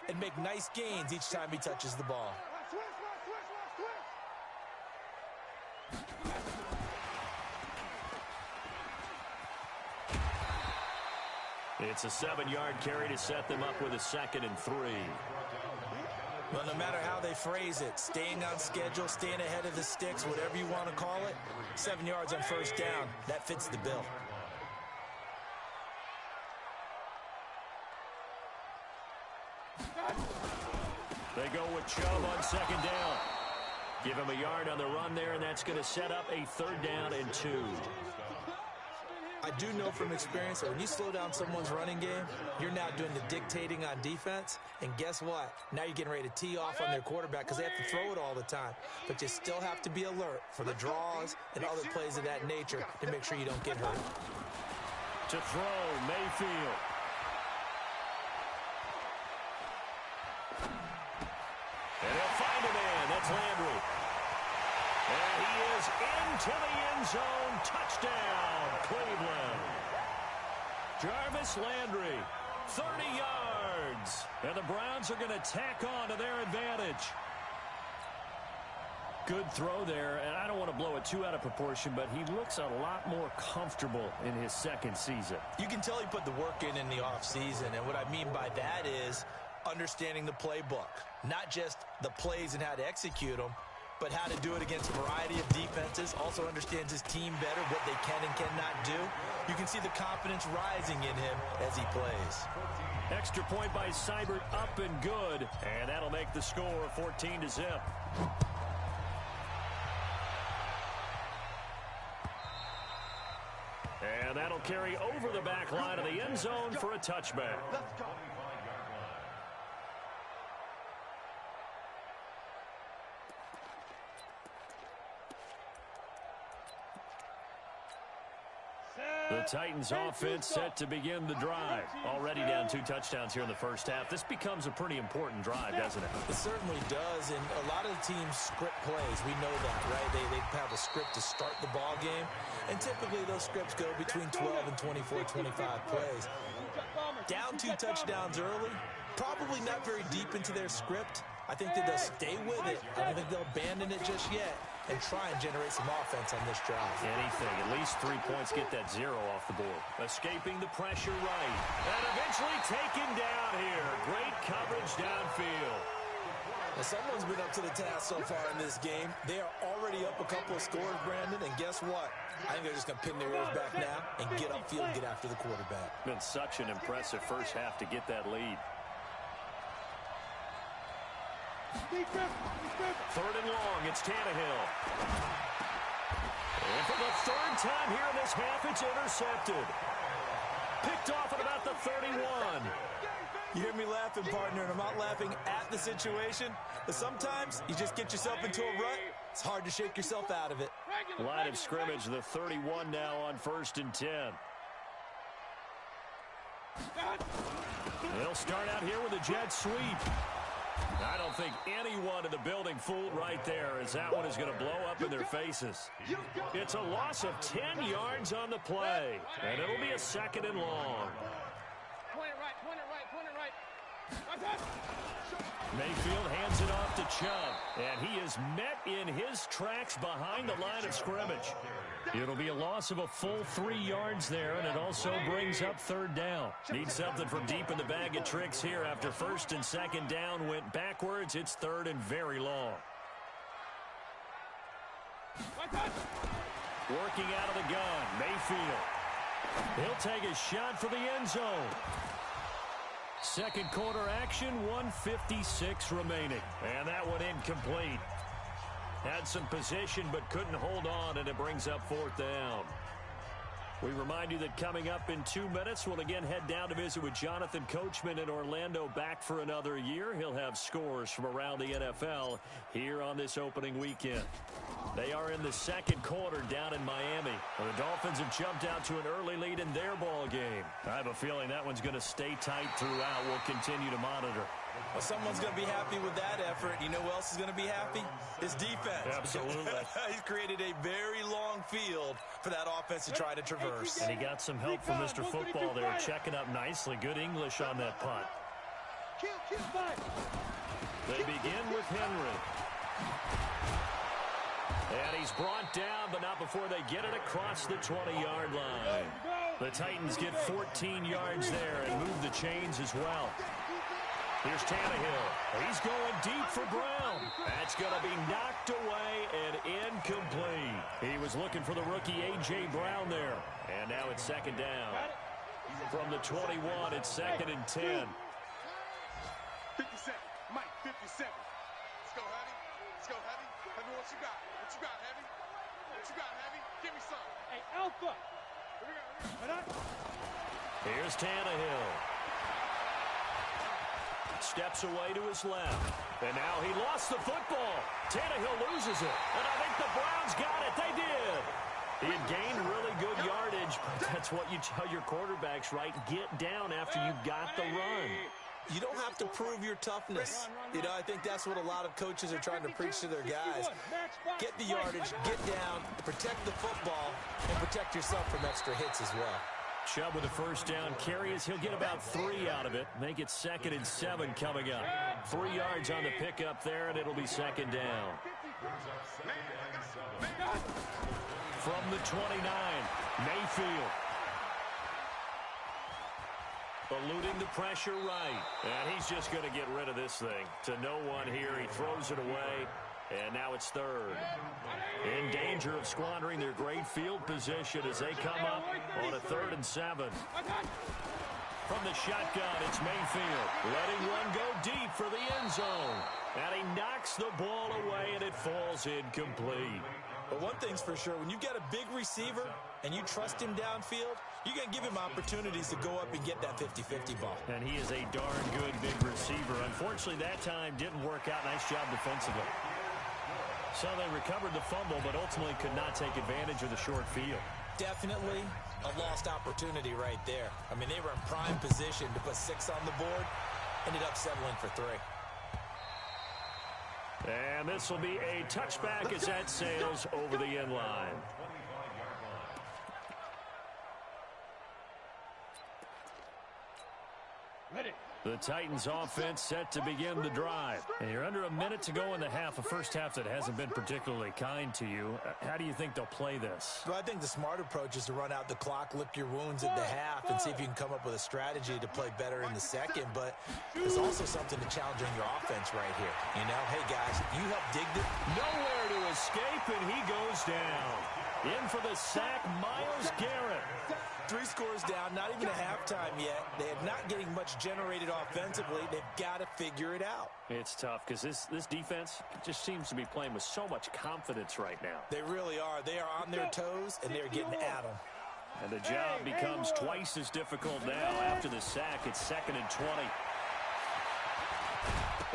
and make nice gains each time he touches the ball. It's a 7-yard carry to set them up with a 2nd and 3. Well, no matter how they phrase it, staying on schedule, staying ahead of the sticks, whatever you want to call it, 7 yards on first down, that fits the bill. They go with Chubb on 2nd down. Give him a yard on the run there, and that's going to set up a 3rd down and 2. I do know from experience that when you slow down someone's running game, you're now doing the dictating on defense. And guess what? Now you're getting ready to tee off on their quarterback because they have to throw it all the time. But you still have to be alert for the draws and other plays of that nature to make sure you don't get hurt. To throw, Mayfield. And he'll find a man. That's Landry. And he is into the end zone. Touchdown, Cleveland. Jarvis Landry, 30 yards. And the Browns are going to tack on to their advantage. Good throw there, and I don't want to blow it too out of proportion, but he looks a lot more comfortable in his 2nd season. You can tell he put the work in the offseason, and what I mean by that is understanding the playbook. Not just the plays and how to execute them, but how to do it against a variety of defenses. Also understands his team better, what they can and cannot do. You can see the confidence rising in him as he plays. Extra point by Seibert, up and good. And that'll make the score 14-0. And that'll carry over the back line of the end zone for a touchback. The Titans offense set to begin the drive. Already down 2 touchdowns here in the first half. This becomes a pretty important drive, doesn't it? It certainly does, and a lot of the teams script plays. We know that, right? They have a script to start the ball game, and typically those scripts go between 12 and 24, 25 plays. Down 2 touchdowns early, probably not very deep into their script. I think that they'll stay with it. I don't think they'll abandon it just yet and try and generate some offense on this drive. Anything. At least 3 points, get that 0 off the board. Escaping the pressure right. And eventually taken down here. Great coverage downfield. Well, someone's been up to the task so far in this game. They are already up a couple of scores, Brandon, and guess what? I think they're just going to pin their ears back now and get upfield and get after the quarterback. Been such an impressive first half to get that lead. 3rd and long, it's Tannehill. And for the 3rd time here in this half, it's intercepted. Picked off at about the 31. You hear me laughing, partner, and I'm not laughing at the situation, but sometimes you just get yourself into a rut. It's hard to shake yourself out of it. Line of scrimmage, the 31 now on 1st and 10. They'll start out here with a jet sweep. I don't think anyone in the building fooled right there, as that one is going to blow up in their faces. It's a loss of 10 yards on the play, and it'll be a 2nd and long. Point it right, point it right, point it right. Mayfield hands it off to Chubb, and he is met in his tracks behind the line of scrimmage. It'll be a loss of a full 3 yards there, and it also brings up 3rd down. Need something from deep in the bag of tricks here after 1st and 2nd down went backwards. It's 3rd and very long. Working out of the gun, Mayfield. He'll take a shot for the end zone. 2nd quarter action, 1:56 remaining. And that one incomplete. Had some position but couldn't hold on, and it brings up 4th down. We remind you that coming up in 2 minutes, we'll again head down to visit with Jonathan Coachman in Orlando, back for another year. He'll have scores from around the NFL here on this opening weekend. They are in the 2nd quarter down in Miami. Well, the Dolphins have jumped out to an early lead in their ball game. I have a feeling that one's going to stay tight throughout. We'll continue to monitor. Well, someone's going to be happy with that effort. You know who else is going to be happy? His defense. Absolutely. He's created a very long field for that offense to try to traverse. And he got some help from Mr. Football there, checking up nicely. Good English on that punt. They begin with Henry. And he's brought down, but not before they get it across the 20-yard line. The Titans get 14 yards there and move the chains as well. Here's Tannehill. He's going deep for Brown. That's going to be knocked away and incomplete. He was looking for the rookie A.J. Brown there. And now it's second down. From the 21, it's second and 10. 57. Mike, 57. Let's go, Heavy. Let's go, Heavy. Heavy, what you got? What you got, Heavy? What you got, Heavy? Give me some. Hey, Alpha. Here's Tannehill. Steps away to his left. And now he lost the football. Tannehill loses it. And I think the Browns got it. They did. He had gained really good yardage, but that's what you tell your quarterbacks, right? Get down after you got the run. You don't have to prove your toughness. You know, I think that's what a lot of coaches are trying to preach to their guys. Get the yardage, get down, protect the football, and protect yourself from extra hits as well. Chubb with a first down carry as he'll get about 3 out of it. Make it second and 7 coming up. 3 yards on the pickup there, and it'll be second down. From the 29, Mayfield. Eluding the pressure right. And he's just going to get rid of this thing. To no one here. He throws it away. And now it's third. In danger of squandering their great field position as they come up on a 3rd and 7. From the shotgun, it's Mayfield. Letting one go deep for the end zone. And he knocks the ball away, and it falls incomplete. But one thing's for sure, when you get a big receiver and you trust him downfield, you're going to give him opportunities to go up and get that 50-50 ball. And he is a darn good big receiver. Unfortunately, that time didn't work out. Nice job defensively. So they recovered the fumble, but ultimately could not take advantage of the short field. Definitely a lost opportunity right there. I mean, they were in prime position to put 6 on the board, ended up settling for 3. And this will be a touchback as that sails over the end line. The Titans offense set to begin the drive. And you're under a minute to go in the half, a first half that hasn't been particularly kind to you. How do you think they'll play this? Well, I think the smart approach is to run out the clock, lick your wounds at the half, and see if you can come up with a strategy to play better in the second. But there's also something to challenge on your offense right here. You know, hey, guys, you help dig the... Nowhere to escape, and he goes down. In for the sack, Myles Garrett. 3 scores down, not even a halftime yet. They are not getting much generated offensively. They've got to figure it out. It's tough because this defense just seems to be playing with so much confidence right now. They really are. They are on their toes, and they're getting at them. And the job becomes twice as difficult now after the sack. It's second and 20.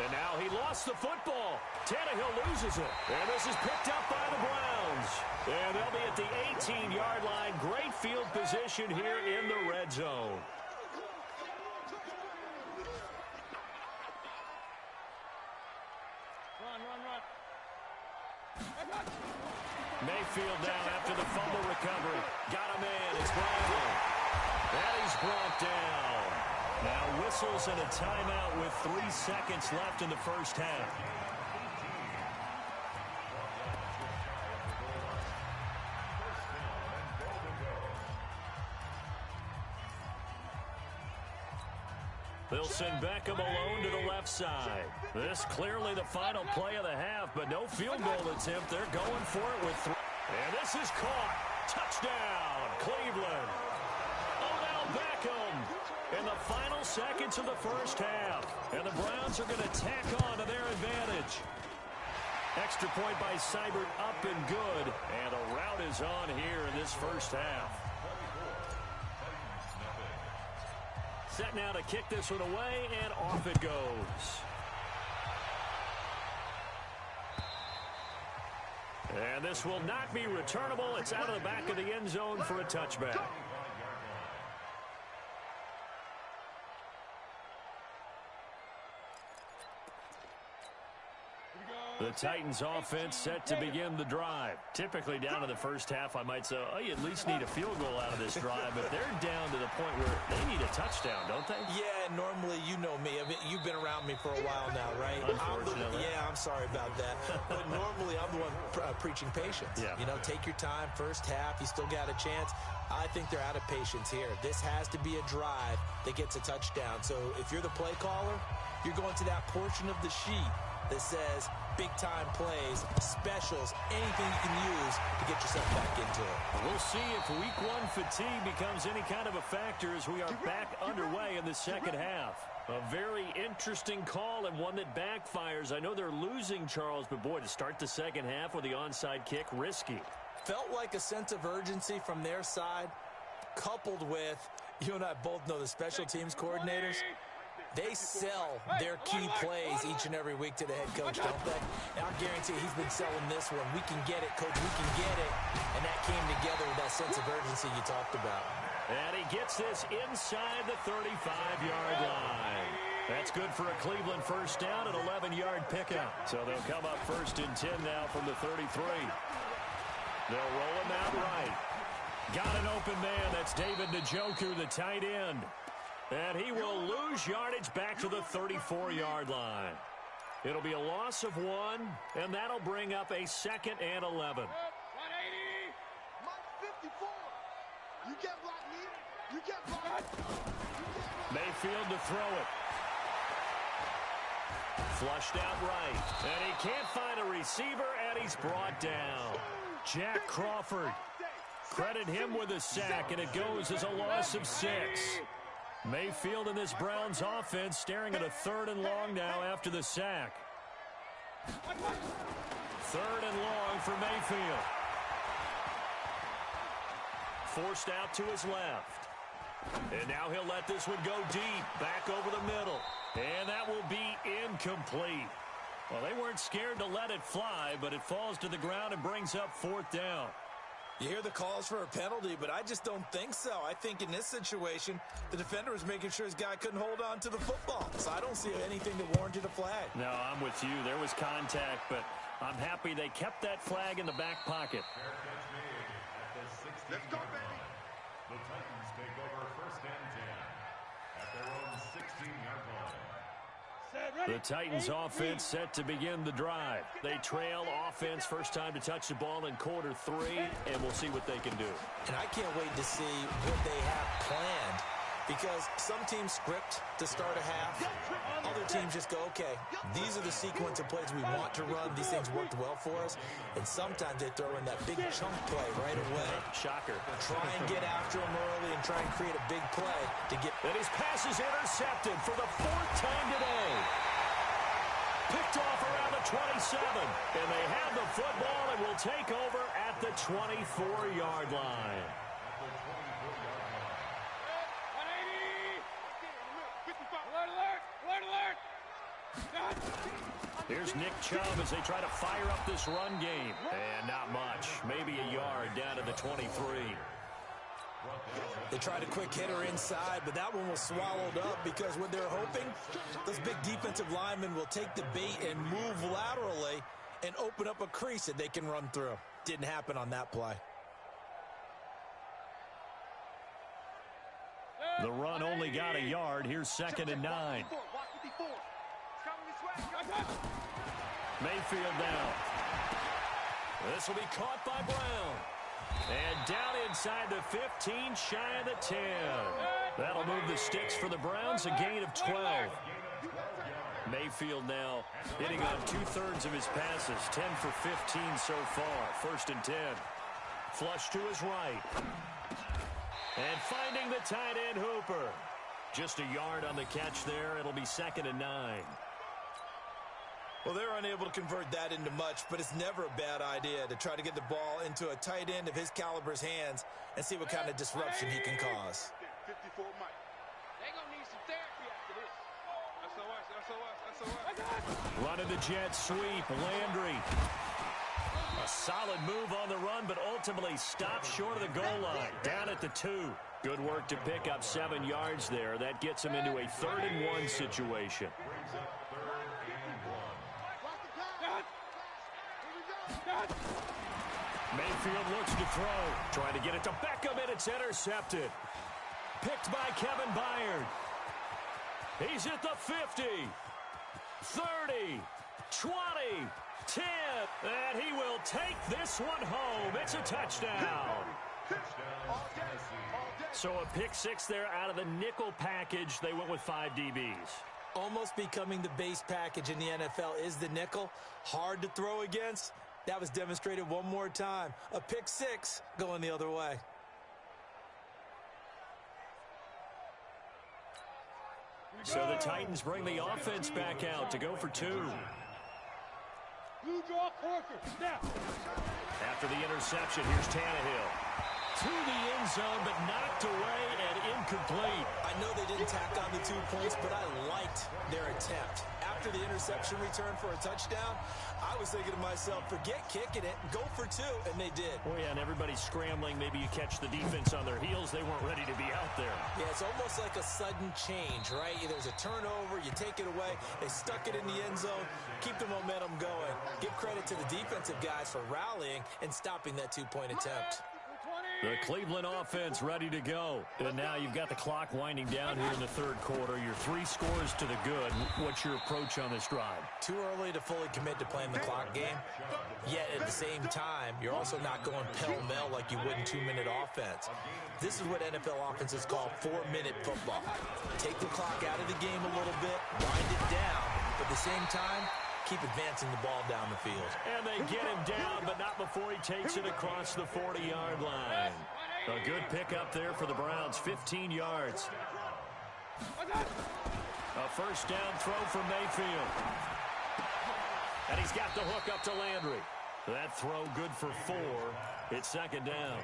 And now he lost the football. Tannehill loses it. And this is picked up by the Browns. And they'll be at the 18-yard line. Great field position here in the red zone. Run. Mayfield now after the fumble recovery. Got him in. It's Brown. And he's brought down. Now whistles and a timeout with 3 seconds left in the first half. They'll send Beckham alone to the left side. This clearly the final play of the half, but no field goal attempt. They're going for it with 3. And this is caught. Touchdown, Cleveland. Odell Beckham in the final seconds of the first half. And the Browns are going to tack on to their advantage. Extra point by Seibert, up and good. And the rout is on here in this first half. Set now to kick this one away, and off it goes. And this will not be returnable. It's out of the back of the end zone for a touchback. The Titans offense set to begin the drive. Typically down to the first half, I might say, oh, you at least need a field goal out of this drive, but they're down to the point where they need a touchdown, don't they? Yeah, normally, you know me. I mean, you've been around me for a while now, right? Unfortunately. I'm sorry about that. But normally, I'm the one preaching patience. Yeah. You know, take your time. First half, you still got a chance. I think they're out of patience here. This has to be a drive that gets a touchdown. So if you're the play caller, you're going to that portion of the sheet that says big-time plays, specials, anything you can use to get yourself back into it. We'll see if week one fatigue becomes any kind of a factor as we are back underway in the second half. A very interesting call and one that backfires. I know they're losing, Charles, but boy, to start the second half with the onside kick, risky. Felt like a sense of urgency from their side, coupled with, you and I both know the special teams coordinators. They sell their key plays each and every week to the head coach, don't they? And I guarantee he's been selling this one. We can get it, coach. We can get it. And that came together with that sense of urgency you talked about. And he gets this inside the 35-yard line. That's good for a Cleveland first down, an 11-yard pickup. So they'll come up first and 10 now from the 33. They'll roll him out right. Got an open man. That's David Njoku, the tight end. And he will lose yardage back to the 34-yard line. It'll be a loss of 1, and that'll bring up a 2nd and 11. 180. Mike 54. You can't block me. You can't block me. Mayfield to throw it. Flushed out right. And he can't find a receiver, and he's brought down. Jack Crawford. Credit him with a sack, and it goes as a loss of 6. Mayfield in this Browns offense staring at a 3rd and long now after the sack. 3rd and long for Mayfield. Forced out to his left. And now he'll let this one go deep, back over the middle. And that will be incomplete. Well, they weren't scared to let it fly, but it falls to the ground and brings up 4th down. You hear the calls for a penalty, but I just don't think so. I think in this situation, the defender was making sure his guy couldn't hold on to the football. So I don't see anything that warranted a flag. No, I'm with you. There was contact, but I'm happy they kept that flag in the back pocket. Let's go, baby. The Titans take over 1st and 10 at their own 16-yard line. The Titans offense set to begin the drive. They trail offense first time to touch the ball in quarter 3, and we'll see what they can do. And I can't wait to see what they have planned, because some teams script to start a half. Other teams just go, okay, these are the sequence of plays we want to run. These things worked well for us. And sometimes they throw in that big chunk play right away. Shocker. Try and get after them early and try and create a big play to get. And his pass is intercepted for the 4th time today. Picked off around the 27. And they have the football and will take over at the 24-yard line. Here's Nick Chubb as they try to fire up this run game. And not much. Maybe a yard down to the 23. They tried a quick hitter inside, but that one was swallowed up because what they're hoping, those big defensive linemen will take the bait and move laterally and open up a crease that they can run through. Didn't happen on that play. The run only got a yard. Here's 2nd and 9. Mayfield down. This will be caught by Brown. And down inside the 15, shy of the 10. That'll move the sticks for the Browns, a gain of 12. Mayfield now hitting on 2/3 of his passes, 10 for 15 so far. 1st and 10. Flush to his right. And finding the tight end Hooper. Just a yard on the catch there. It'll be 2nd and 9. Well, they're unable to convert that into much, but it's never a bad idea to try to get the ball into a tight end of his caliber's hands and see what kind of disruption he can cause. 54 Mike. They're going to need some therapy after this. SOS. Running the jet sweep. Landry. A solid move on the run, but ultimately stopped short of the goal line. Down at the 2. Good work to pick up 7 yards there. That gets him into a 3rd and 1 situation. Mayfield looks to throw. Trying to get it to Beckham, and it's intercepted. Picked by Kevin Byard. He's at the 50, 30, 20, 10, and he will take this one home. It's a touchdown. So a pick six there out of the nickel package. They went with 5 DBs. Almost becoming the base package in the NFL is the nickel. Hard to throw against. That was demonstrated one more time. A pick six going the other way. So the Titans bring the offense back out to go for 2. Blue draw closer. Now. After the interception, here's Tannehill. To the end zone, but knocked away and incomplete. I know they didn't tack on the 2 points, but I liked their attempt. After the interception return for a touchdown, I was thinking to myself, forget kicking it, go for 2, and they did. Oh, yeah, and everybody's scrambling. Maybe you catch the defense on their heels. They weren't ready to be out there. Yeah, it's almost like a sudden change, right? There's a turnover, you take it away, they stuck it in the end zone, keep the momentum going. Give credit to the defensive guys for rallying and stopping that 2-point attempt. The Cleveland offense ready to go. And now you've got the clock winding down here in the third quarter. Your 3 scores to the good. What's your approach on this drive? Too early to fully commit to playing the clock game. Yet at the same time, you're also not going pell-mell like you would in 2-minute offense. This is what NFL offenses call 4-minute football. Take the clock out of the game a little bit, wind it down, but at the same time, keep advancing the ball down the field. And they get him down, but not before he takes it across the 40-yard line. A good pickup there for the Browns, 15 yards. A first down throw for Mayfield. And he's got the hook up to Landry. That throw good for 4. It's second down.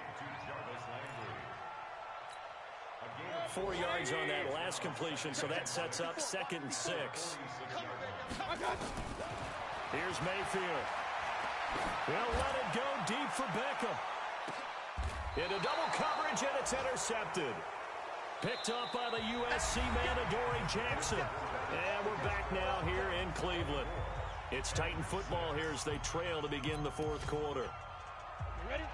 4 yards on that last completion, so that sets up 2nd and 6. Here's Mayfield. They'll let it go deep for Beckham. Into double coverage, and it's intercepted. Picked up by the USC man, Adoree Jackson. And we're back now here in Cleveland. It's Titan football here as they trail to begin the 4th quarter.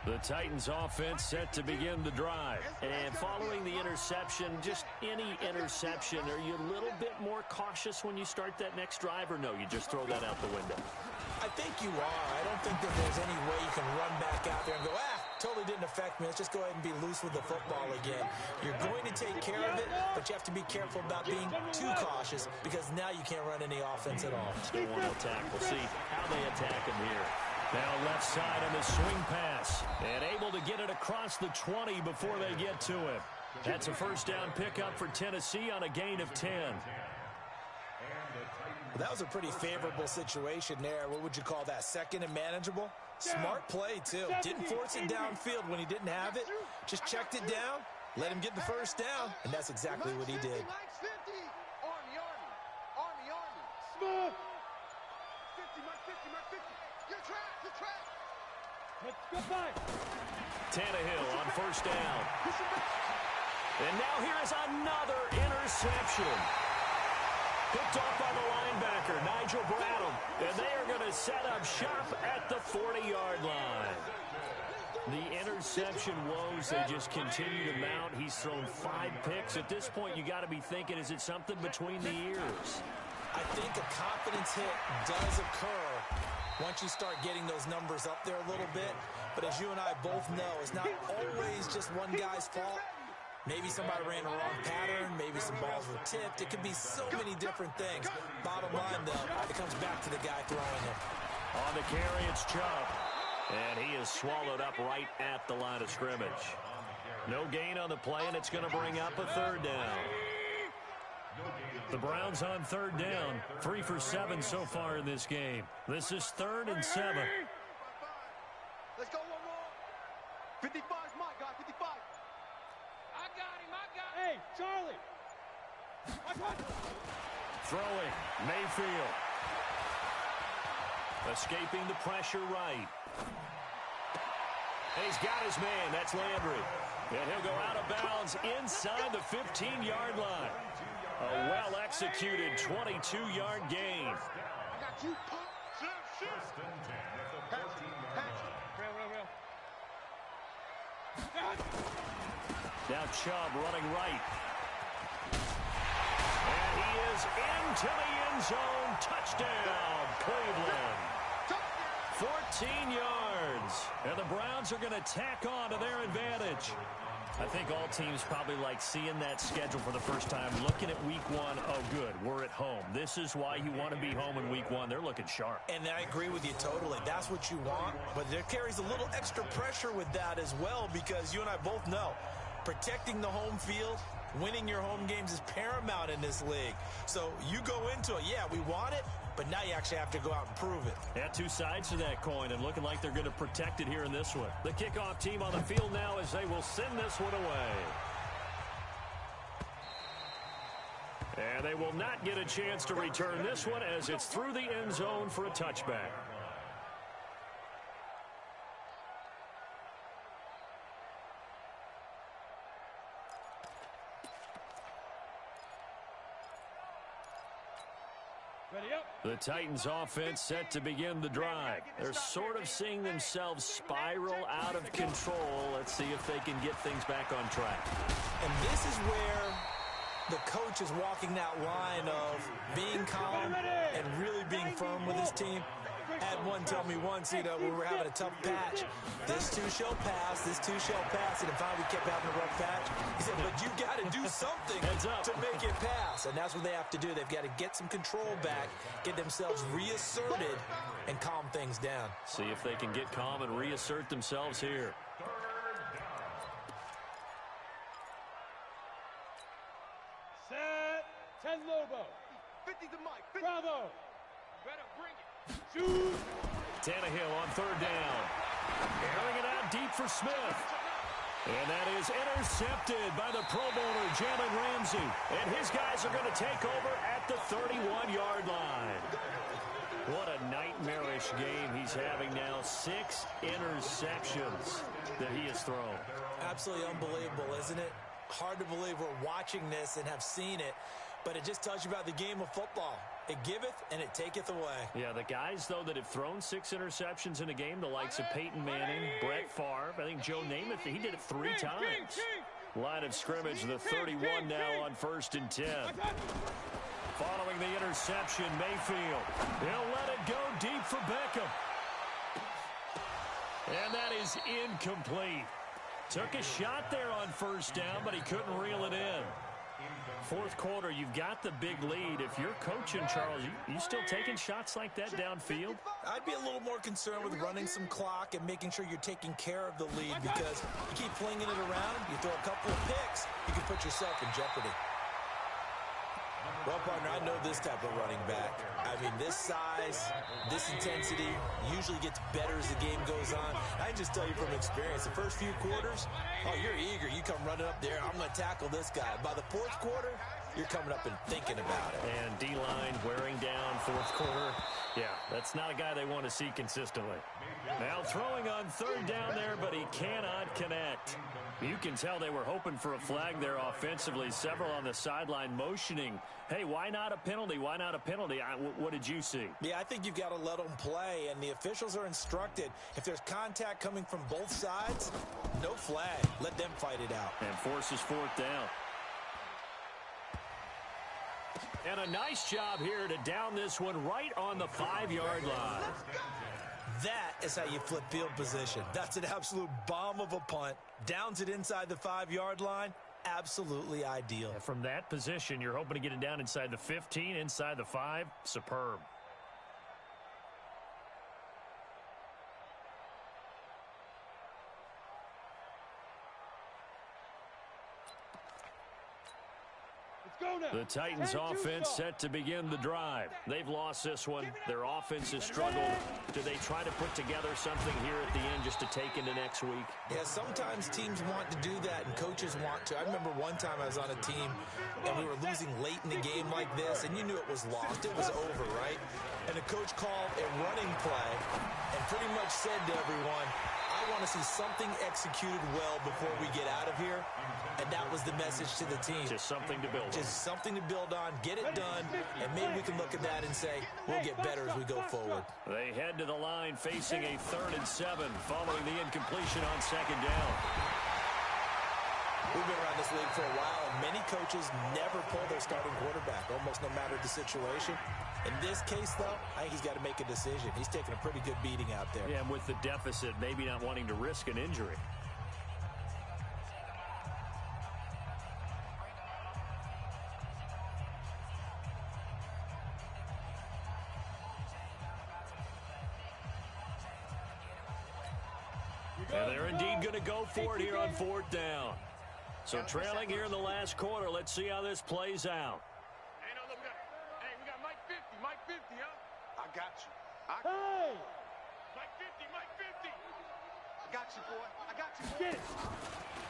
The Titans offense set to begin the drive. And following the interception, just any interception, are you a little bit more cautious when you start that next drive, or no, you just throw that out the window? I think you are. I don't think that there's any way you can run back out there and go, totally didn't affect me. Let's just go ahead and be loose with the football again. You're going to take care of it, but you have to be careful about being too cautious because now you can't run any offense at all. Still want to attack. We'll see how they attack him here. Now left side on the swing pass. And able to get it across the 20 before they get to him. That's a first down pickup for Tennessee on a gain of 10. Well, that was a pretty favorable situation there. What would you call that? Second and manageable? Smart play, too. Didn't force it downfield when he didn't have it. Just checked it down, let him get the first down, and that's exactly what he did. Tannehill on first down. And now here is another interception. Picked off by the linebacker, Nigel Bradham. And they are going to set up shop at the 40-yard line. The interception woes, they just continue to mount. He's thrown 5 picks. At this point, you got to be thinking, is it something between the ears? I think a confidence hit does occur once you start getting those numbers up there a little bit. But as you and I both know, it's not always just one guy's fault. Maybe somebody ran a wrong pattern. Maybe some balls were tipped. It could be so many different things. Bottom line, though, it comes back to the guy throwing it. On the carry, it's Chubb. And he is swallowed up right at the line of scrimmage. No gain on the play, and it's going to bring up a third down. The Browns on third down. 3 for 7 so far in this game. This is 3rd and 7. Let's go one more. 55's my guy, 55. I got him. Hey, Charlie. Throwing, Mayfield. Escaping the pressure right. And he's got his man. That's Landry. And he'll go out of bounds inside the 15-yard line. A well-executed 22-yard gain. I got you, Pop. First and 10 at the 14-yard line. Real. Now Chubb running right. And he is into the end zone. Touchdown, Cleveland. 14 yards. And the Browns are going to tack on to their advantage. I think all teams probably like seeing that schedule for the first time, looking at week one. Oh, good, we're at home. This is why you want to be home in week one. They're looking sharp. And I agree with you totally. That's what you want. But there carries a little extra pressure with that as well, because you and I both know protecting the home field, winning your home games is paramount in this league. So you go into it, yeah, we want it, but now you actually have to go out and prove it. Yeah, two sides to that coin, and looking like they're going to protect it here in this one. The kickoff team on the field now as they will send this one away. And they will not get a chance to return this one as it's through the end zone for a touchback. The Titans offense set to begin the drive. They're sort of seeing themselves spiral out of control. Let's see if they can get things back on track. And this is where the coach is walking that line of being calm and really being firm with his team. I had one tell me once, we were having a tough patch. This too shall pass, this too shall pass. And finally we kept having a rough patch. He said, but you got to do something to make it pass. And that's what they have to do. They've got to get some control back, get themselves reasserted, and calm things down. See if they can get calm and reassert themselves here. Set. 10 Lobo. 50 to Mike. Bravo. Better bring it. Shoot. Tannehill on third down. Airing it out deep for Smith. And that is intercepted by the Pro Bowler, Jalen Ramsey. And his guys are going to take over at the 31-yard line. What a nightmarish game he's having now. 6 interceptions that he has thrown. Absolutely unbelievable, isn't it? Hard to believe we're watching this and have seen it, but it just tells you about the game of football. It giveth and it taketh away. Yeah, the guys, though, that have thrown 6 interceptions in a game, the likes of Peyton Manning, Brett Favre, I think Joe Namath, he did it 3 times. Line of scrimmage, the 31 now on 1st and 10. Following the interception, Mayfield. He'll let it go deep for Beckham. And that is incomplete. Took a shot there on 1st down, but he couldn't reel it in. 4th quarter, you've got the big lead. If you're coaching, Charles, you still taking shots like that downfield? I'd be a little more concerned with running some clock and making sure you're taking care of the lead, because you keep flinging it around, you throw a couple of picks, you can put yourself in jeopardy. Well, partner, I know this type of running back. I mean, this size, this intensity usually gets better as the game goes on. I can just tell you from experience, the first few quarters, oh, you're eager. You come running up there, I'm going to tackle this guy. By the 4th quarter, you're coming up and thinking about it. And D-line wearing down 4th quarter. Yeah, that's not a guy they want to see consistently. Now throwing on 3rd down there, but he cannot connect. You can tell they were hoping for a flag there offensively. Several on the sideline motioning, hey, why not a penalty? Why not a penalty? What did you see? Yeah, I think you've got to let them play, and the officials are instructed. If there's contact coming from both sides, no flag. Let them fight it out. And forces 4th down. And a nice job here to down this one right on the 5-yard line. That is how you flip field position. That's an absolute bomb of a punt. Downs it inside the 5-yard line. Absolutely ideal. And from that position, you're hoping to get it down inside the 15, inside the 5. Superb. The Titans offense set to begin the drive. They've lost this one. Their offense has struggled. Do they try to put together something here at the end just to take into next week? Yeah, sometimes teams want to do that and coaches want to. I remember one time I was on a team and we were losing late in the game like this, and you knew it was lost. It was over, right? And the coach called a running play and pretty much said to everyone, I want to see something executed well before we get out of here, and that was the message to the team. Just something to build on. Just something to build on, get it done, and maybe we can look at that and say, we'll get better as we go forward. They head to the line facing a 3rd and 7 following the incompletion on 2nd down. We've been around this league for a while, and many coaches never pull their starting quarterback, almost no matter the situation. In this case, though, I think he's got to make a decision. He's taking a pretty good beating out there. Yeah, and with the deficit, maybe not wanting to risk an injury. And they're indeed going to go for it here on 4th down. So trailing here in the last quarter, let's see how this plays out. Hey, no, look, we got Mike 50, Mike 50, huh? I got you. Hey! Mike 50, Mike 50. I got you, boy. I got you, boy. Get it.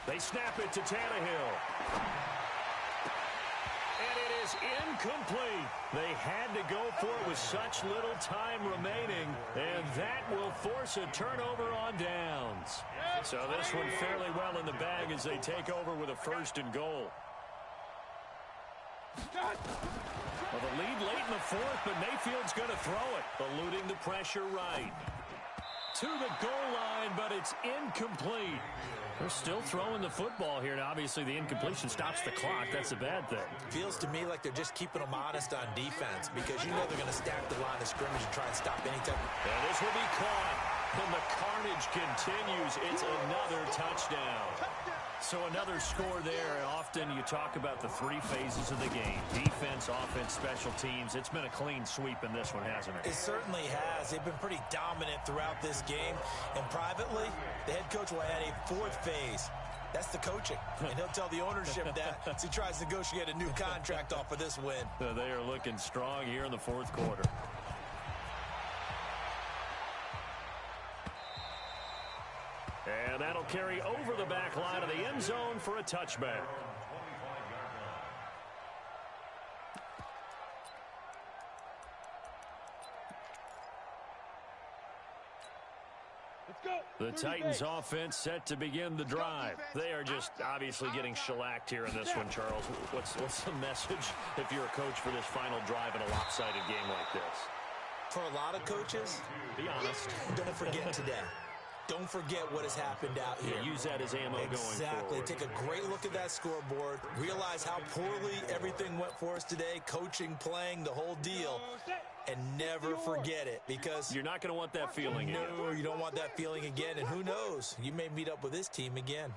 They snap it to Tannehill. And it is incomplete. They had to go for it with such little time remaining, and that will force a turnover on downs. So this one fairly well in the bag as they take over with a 1st and goal. Well, the lead late in the 4th, but Mayfield's going to throw it, eluding the pressure right. To the goal line, but it's incomplete. They're still throwing the football here, and obviously the incompletion stops the clock. That's a bad thing. Feels to me like they're just keeping them honest on defense because you know they're going to stack the line of scrimmage and try and stop any type of... And this will be caught, and the carnage continues. It's another touchdown. So another score there. Often you talk about the 3 phases of the game: defense, offense, special teams. It's been a clean sweep in this one, hasn't it? It certainly has. They've been pretty dominant throughout this game. And privately, the head coach will add a 4th phase. That's the coaching. And he'll tell the ownership that as he tries to negotiate a new contract off of this win. They are looking strong here in the 4th quarter. And that'll carry over the back line of the end zone for a touchback. The Titans offense set to begin the drive. They are just obviously getting shellacked here in this one, Charles. What's the message if you're a coach for this final drive in a lopsided game like this? For a lot of coaches, be honest, don't forget today. Don't forget what has happened out here. Yeah, use that as ammo going forward. Exactly. Take a great look at that scoreboard. Realize how poorly everything went for us today. Coaching, playing, the whole deal. And never forget it, because you're not going to want that feeling again. No, you don't want that feeling again. And who knows? You may meet up with this team again.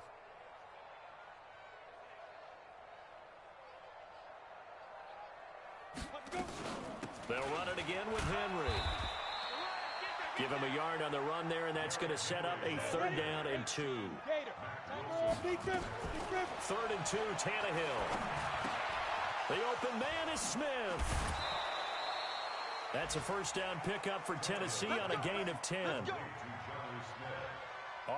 They'll run it again with Henry. Give him a yard on the run there, and that's going to set up a 3rd down and 2. 3rd and 2, Tannehill. The open man is Smith. That's a 1st down pickup for Tennessee on a gain of 10.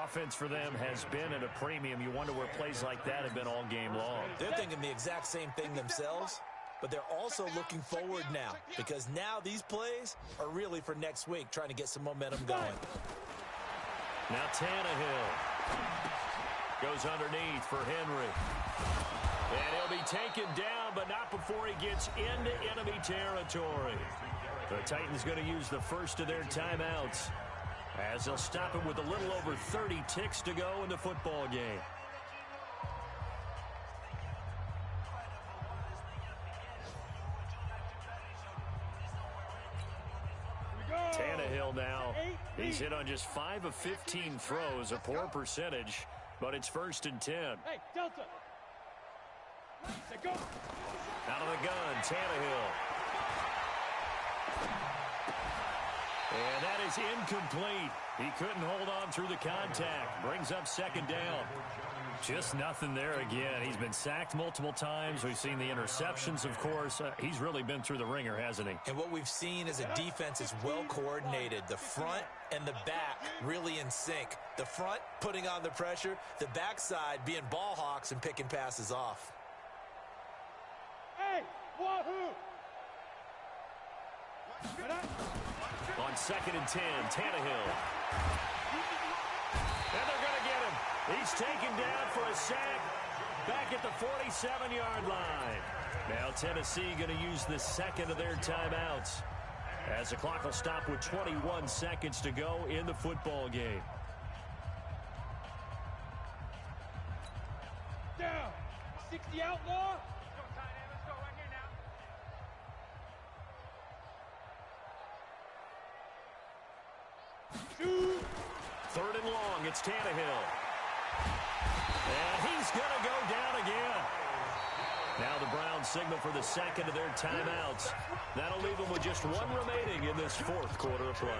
Offense for them has been at a premium. You wonder where plays like that have been all game long. They're thinking the exact same thing themselves, but they're also looking forward now, because now these plays are really for next week, trying to get some momentum going. Now Tannehill goes underneath for Henry. And he'll be taken down, but not before he gets into enemy territory. The Titans going to use the first of their timeouts as they'll stop it with a little over 30 ticks to go in the football game. Tannehill now, he's hit on just 5 of 15 throws, a poor percentage, but it's 1st and 10. Hey, Delta. Go. Out of the gun, Tannehill. And that is incomplete. He couldn't hold on through the contact. Brings up 2nd down. Just nothing there again. He's been sacked multiple times. We've seen the interceptions, of course. He's really been through the ringer, hasn't he? And what we've seen is a defense is well coordinated. The front and the back really in sync. The front putting on the pressure. The backside being ball hawks and picking passes off. Hey, wahoo! On 2nd and 10, Tannehill. He's taken down for a sack back at the 47-yard line. Now Tennessee going to use the second of their timeouts as the clock will stop with 21 seconds to go in the football game. Down. 60 outlaw. Third and long, it's Tannehill. And he's going to go down again. Now the Browns signal for the second of their timeouts. That'll leave them with just one remaining in this fourth quarter of play.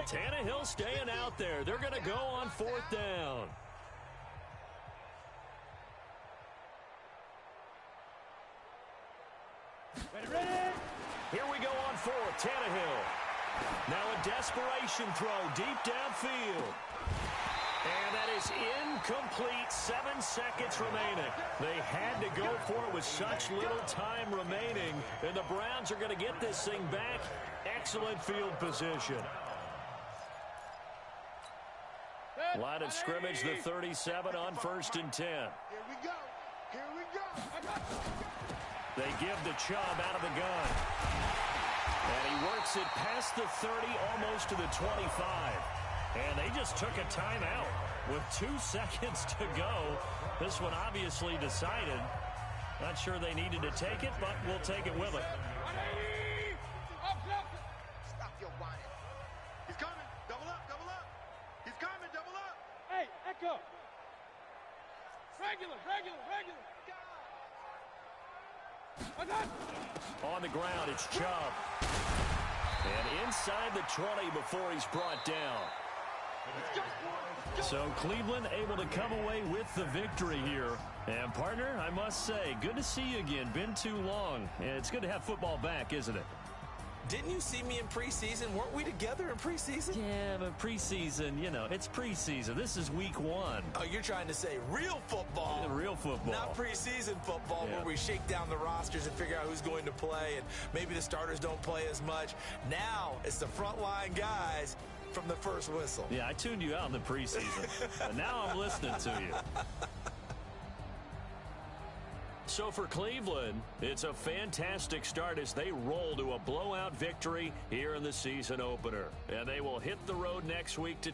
Tannehill staying out there. They're going to go on fourth down. Here we go on fourth. Tannehill. Now a desperation throw deep downfield. And that is incomplete. 7 seconds remaining. They had to go for it with such little time remaining. And the Browns are going to get this thing back. Excellent field position. Line of scrimmage, the 37 on 1st and 10. Here we go. Here we go. They give the Chubb out of the gun. And he works it past the 30, almost to the 25. And they just took a timeout with 2 seconds to go. This one obviously decided. Not sure they needed to take it, but we'll take it with it. Stop your whining. He's coming. Double up, double up. He's coming, double up. Hey, Echo. Regular. On the ground, it's Chubb. And inside the 20 before he's brought down. So Cleveland able to come away with the victory here. And partner, I must say, good to see you again. Been too long. It's good to have football back, isn't it? Didn't you see me in preseason? Weren't we together in preseason? Yeah, but preseason, you know, it's preseason. This is week 1. Oh, you're trying to say real football. Yeah, real football. Not preseason football, Yeah. where we shake down the rosters and figure out who's going to play, and maybe the starters don't play as much. Now it's the frontline guys from the first whistle. Yeah, I tuned you out in the preseason. But now I'm listening to you. So for Cleveland, it's a fantastic start as they roll to a blowout victory here in the season opener. And they will hit the road next week to